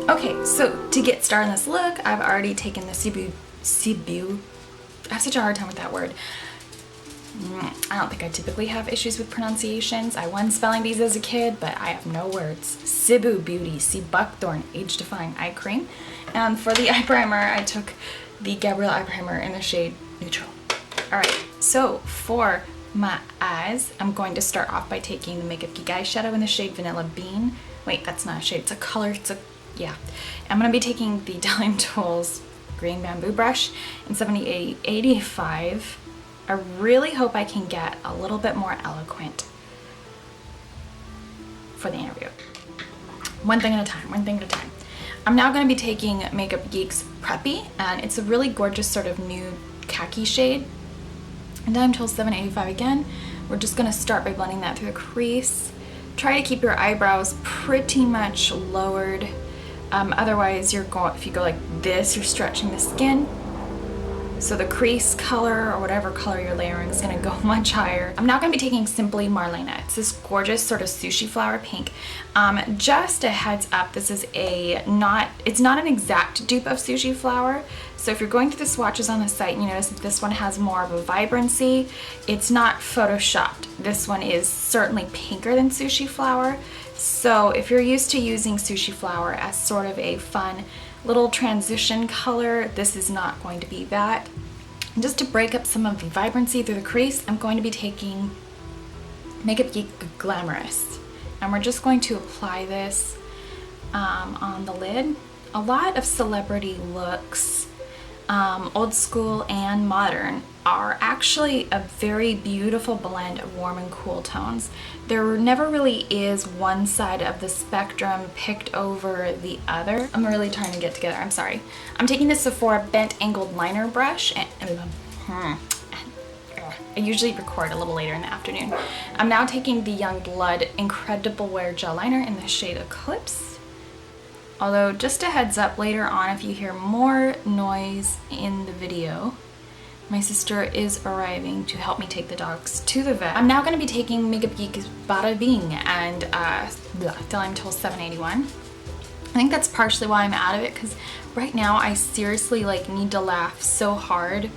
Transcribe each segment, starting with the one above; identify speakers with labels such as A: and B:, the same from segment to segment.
A: Okay, so to get started on this look, I've already taken the Cebu, I have such a hard time with that word. I don't think I typically have issues with pronunciations. I won spelling bees as a kid, but I have no words. Cebu Beauty C Buckthorn Age Defying Eye Cream. And for the eye primer, I took the Gabrielle eye primer in the shade Neutral. Alright, so for my eyes, I'm going to start off by taking the Makeup Geek eyeshadow in the shade Vanilla Bean. Wait, that's not a shade, it's a color, yeah. I'm going to be taking the Delium Tools Green Bamboo brush in 7885. I really hope I can get a little bit more eloquent for the interview. One thing at a time, one thing at a time. I'm now going to be taking Makeup Geek's Preppy, and it's a really gorgeous sort of nude khaki shade. And Delium Tools 785 again. We're just going to start by blending that through the crease. Try to keep your eyebrows pretty much lowered. Otherwise, if you go like this, you're stretching the skin. So the crease color, or whatever color you're layering, is going to go much higher. I'm now going to be taking Simply Marlena. It's this gorgeous sort of sushi flower pink. Just a heads up, this is it's not an exact dupe of sushi flower. So if you're going through the swatches on the site and you notice that this one has more of a vibrancy, it's not photoshopped. This one is certainly pinker than sushi flower. So if you're used to using sushi flower as sort of a fun little transition color, this is not going to be that. And just to break up some of the vibrancy through the crease, I'm going to be taking Makeup Geek Glamorous. And we're just going to apply this on the lid. A lot of celebrity looks, old school and modern, are actually a very beautiful blend of warm and cool tones. There never really is one side of the spectrum picked over the other. I'm really trying to get together, I'm sorry. I'm taking the Sephora Bent Angled Liner Brush, and I usually record a little later in the afternoon. I'm now taking the Young Blood Incredible Wear Gel Liner in the shade Eclipse. Although, just a heads up, later on if you hear more noise in the video, my sister is arriving to help me take the dogs to the vet. I'm now going to be taking Makeup Geek's Bada Bing and Delium Tools 781. I think that's partially why I'm out of it, because right now I seriously need to laugh so hard.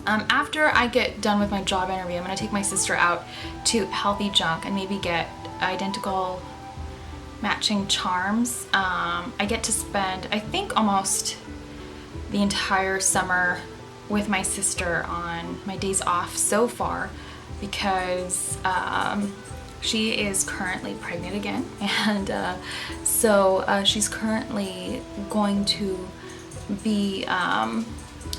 A: After I get done with my job interview, I'm going to take my sister out to Healthy Junk and maybe get identical matching charms. I get to spend, I think, almost the entire summer with my sister on my days off so far, because she is currently pregnant again, and so she's currently going to be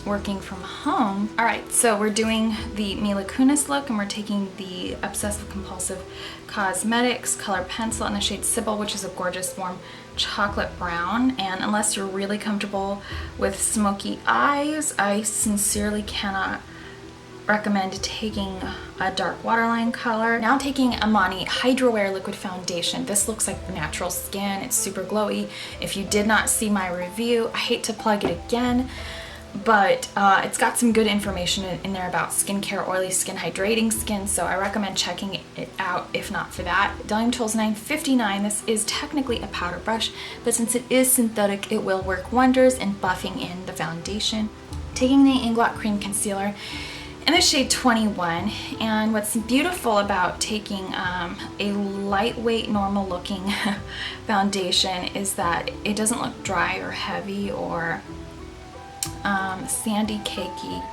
A: working from home. Alright, so we're doing the Mila Kunis look, and we're taking the Obsessive Compulsive Cosmetics color pencil in the shade Sybil, which is a gorgeous warm chocolate brown. And unless you're really comfortable with smoky eyes, I sincerely cannot recommend taking a dark waterline color. Now taking Amani Hydro Wear Liquid Foundation. This looks like natural skin. It's super glowy. If you did not see my review, I hate to plug it again, but it's got some good information in there about skincare, oily skin, hydrating skin, so I recommend checking it out if not for that. Delium Tools 959, this is technically a powder brush, but since it is synthetic, it will work wonders in buffing in the foundation. Taking the Inglot Cream Concealer in the shade 21, and what's beautiful about taking a lightweight, normal looking foundation is that it doesn't look dry or heavy or sandy cakey,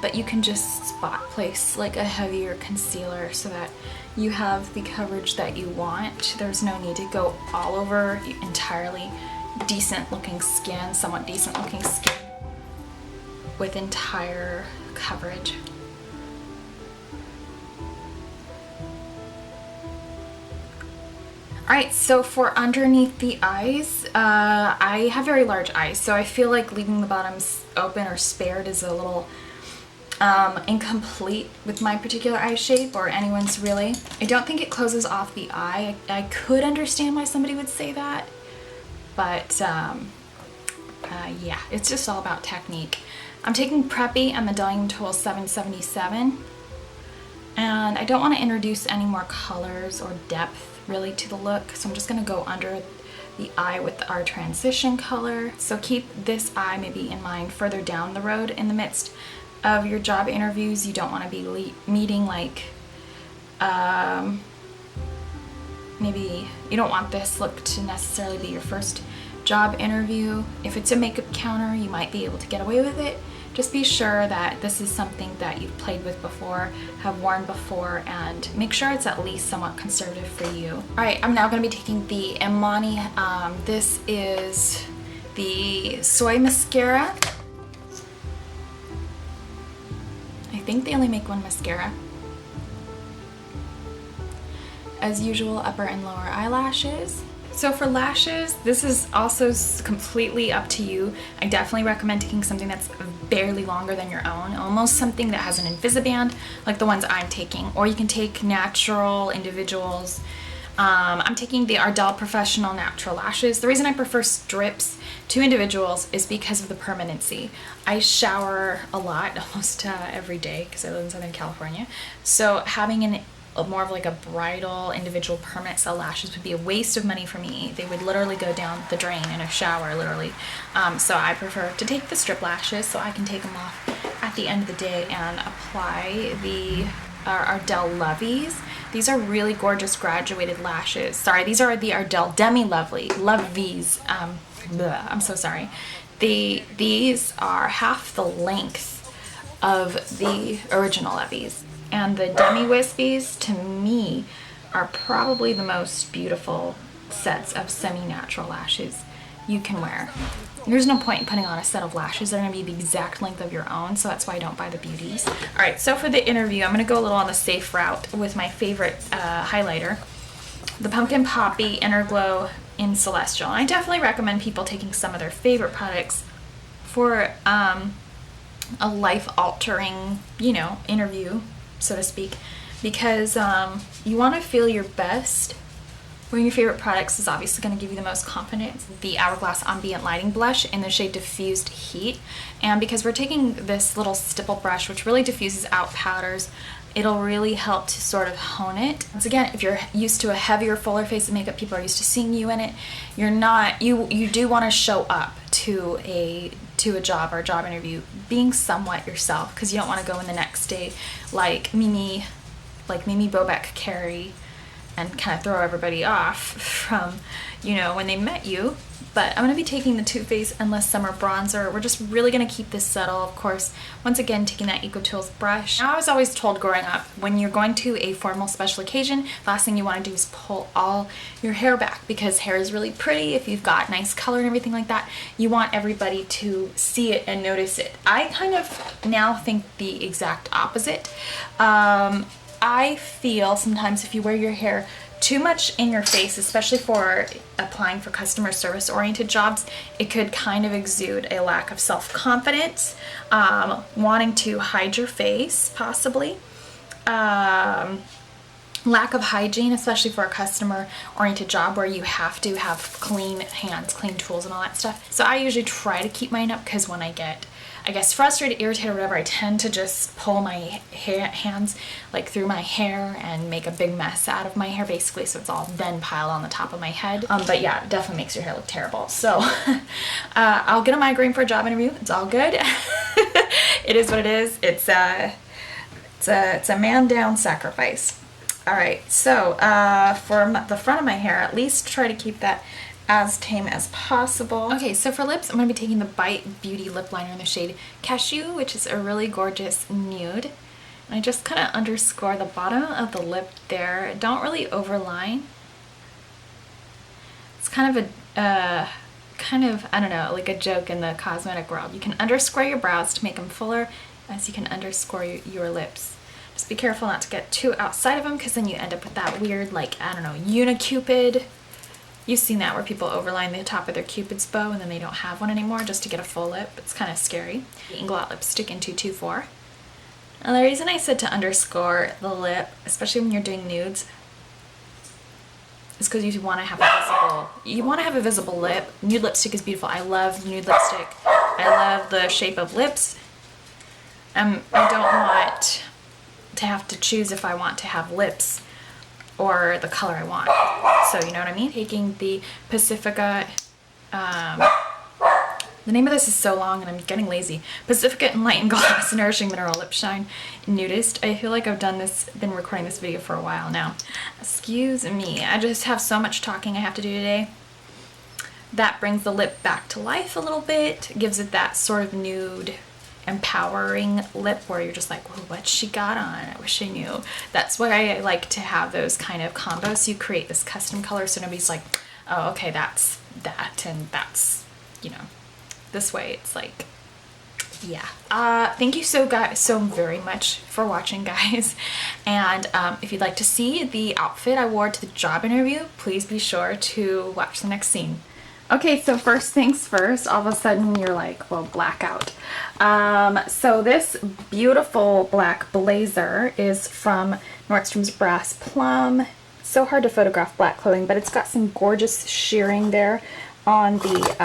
A: but you can just spot place like a heavier concealer so that you have the coverage that you want. There's no need to go all over entirely decent looking skin, somewhat decent looking skin with entire coverage. Alright, so for underneath the eyes, I have very large eyes, so I feel like leaving the bottoms open or spared is a little incomplete with my particular eye shape, or anyone's really. I don't think it closes off the eye. I could understand why somebody would say that, but yeah, it's just all about technique. I'm taking Preppy and the Delium Tools 777, and I don't want to introduce any more colors or depth really to the look, so I'm just going to go under the eye with our transition color. So keep this eye maybe in mind further down the road in the midst of your job interviews. You don't want to be meeting like, maybe you don't want this look to necessarily be your first job interview. If it's a makeup counter, you might be able to get away with it. Just be sure that this is something that you've played with before, have worn before, and make sure it's at least somewhat conservative for you. All right, I'm now gonna be taking the Imani. This is the Soy Mascara. I think they only make one mascara. As usual, upper and lower eyelashes. So for lashes, this is also completely up to you. I definitely recommend taking something that's barely longer than your own, almost something that has an Invisiband, like the ones I'm taking, or you can take natural individuals. I'm taking the Ardell Professional Natural Lashes. The reason I prefer strips to individuals is because of the permanency. I shower a lot, almost every day, because I live in Southern California. So having more of like a bridal individual permanent cell lashes would be a waste of money for me. They would literally go down the drain in a shower, literally. So I prefer to take the strip lashes so I can take them off at the end of the day and apply the Ardell Loveys. These are really gorgeous graduated lashes. Sorry, these are the Ardell Demi Loveys. I'm so sorry. These are half the length of the original Loveys. And the Demi Wispies, to me, are probably the most beautiful sets of semi-natural lashes you can wear. There's no point in putting on a set of lashes that are going to be the exact length of your own, so that's why I don't buy the beauties. Alright, so for the interview, I'm going to go a little on the safe route with my favorite highlighter, the Pumpkin Poppy Inner Glow in Celestial. And I definitely recommend people taking some of their favorite products for a life-altering, interview, so to speak, because you want to feel your best. Wearing your favorite products is obviously going to give you the most confidence. The Hourglass Ambient Lighting Blush in the shade Diffused Heat, and because we're taking this little stipple brush which really diffuses out powders, it'll really help to sort of hone it. Once again, if you're used to a heavier, fuller face of makeup, people are used to seeing you in it, you do want to show up to a job or a job interview being somewhat yourself, because you don't want to go in the next day like Mimi Bobek-Carey and kind of throw everybody off from, when they met you. But I'm going to be taking the Too Faced Endless Summer Bronzer. We're just really going to keep this subtle, of course. Once again, taking that EcoTools brush. Now, I was always told growing up, when you're going to a formal special occasion, the last thing you want to do is pull all your hair back, because hair is really pretty. If you've got nice color and everything like that, you want everybody to see it and notice it. I kind of now think the exact opposite. I feel sometimes if you wear your hair too much in your face, especially for applying for customer service oriented jobs, it could kind of exude a lack of self-confidence, wanting to hide your face possibly, lack of hygiene, especially for a customer oriented job where you have to have clean hands, clean tools and all that stuff. So I usually try to keep mine up, because when I get frustrated, irritated, or whatever, I tend to just pull my hands like through my hair and make a big mess out of my hair, basically, so it's all then piled on the top of my head. But yeah, it definitely makes your hair look terrible. So I'll get a migraine for a job interview. It's all good. It is what it is. It's a man down sacrifice. All right, so for the front of my hair, at least try to keep that as tame as possible. Okay, so for lips, I'm going to be taking the Bite Beauty lip liner in the shade Cashew, which is a really gorgeous nude. And I just kind of underscore the bottom of the lip there. Don't really overline. It's kind of I don't know, like a joke in the cosmetic world. You can underscore your brows to make them fuller, as you can underscore your lips. Just be careful not to get too outside of them, because then you end up with that weird, like, I don't know, unicupid. You've seen that where people overline the top of their cupid's bow and then they don't have one anymore just to get a full lip. It's kind of scary. Inglot lipstick in 224. And the reason I said to underscore the lip, especially when you're doing nudes, is because you want to have a visible lip. Nude lipstick is beautiful. I love nude lipstick. I love the shape of lips. I don't want to have to choose if I want to have lips or the color I want. So you know what I mean? Taking the Pacifica, the name of this is so long and I'm getting lazy. Pacifica Enlightened Glass Nourishing Mineral Lip Shine Nudist. I feel like I've been recording this video for a while now. Excuse me, I just have so much talking I have to do today. That brings the lip back to life a little bit, gives it that sort of nude, empowering lip where you're just like, well, what she got on? I wish I knew. That's why I like to have those kind of combos. So you create this custom color so nobody's like, oh, okay, that's that and that's, you know, this way. It's like, yeah. Thank you so very much for watching, guys. And if you'd like to see the outfit I wore to the job interview, please be sure to watch the next scene. Okay, so first things first, all of a sudden you're like, well, blackout. So this beautiful black blazer is from Nordstroms Brass Plum. So hard to photograph black clothing, but it's got some gorgeous shearing there on the,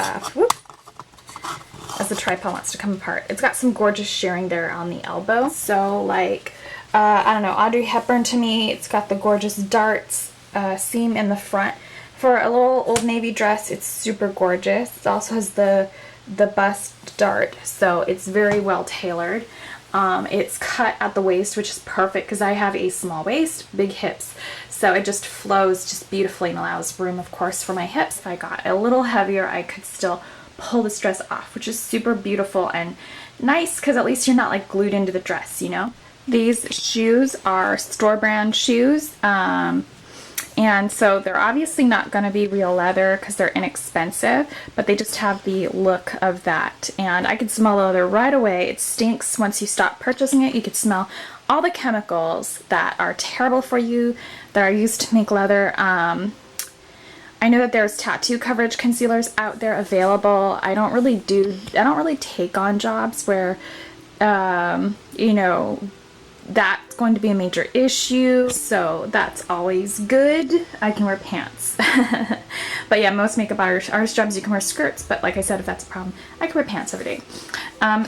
A: as the tripod wants to come apart. It's got some gorgeous shearing there on the elbow. So like, I don't know, Audrey Hepburn to me. It's got the gorgeous darts seam in the front. For a little Old Navy dress, it's super gorgeous. It also has the bust dart, so it's very well tailored. It's cut at the waist, which is perfect because I have a small waist, big hips. So it just flows just beautifully and allows room, of course, for my hips. If I got a little heavier, I could still pull this dress off, which is super beautiful and nice because at least you're not like glued into the dress, you know? These shoes are store brand shoes. And so they're obviously not going to be real leather because they're inexpensive, but they just have the look of that. And I could smell the leather right away. It stinks once you stop purchasing it. You could smell all the chemicals that are terrible for you, that are used to make leather. I know that there's tattoo coverage concealers out there available. I don't really take on jobs where, you know, that's going to be a major issue, so that's always good. I can wear pants. But yeah, most makeup artist jobs you can wear skirts, but like I said, if that's a problem, I can wear pants every day.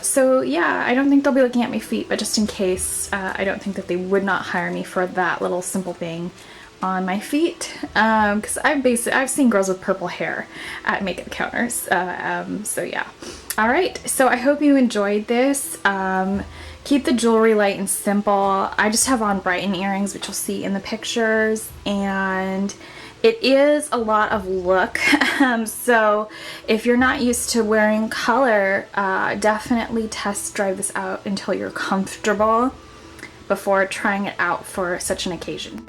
A: So yeah, I don't think they'll be looking at my feet, but just in case, I don't think that they would not hire me for that little simple thing on my feet, because I've seen girls with purple hair at makeup counters. So yeah. All right, so I hope you enjoyed this. Keep the jewelry light and simple. I just have on Brighton earrings, which you'll see in the pictures, and it is a lot of look. So if you're not used to wearing color, definitely test drive this out until you're comfortable before trying it out for such an occasion.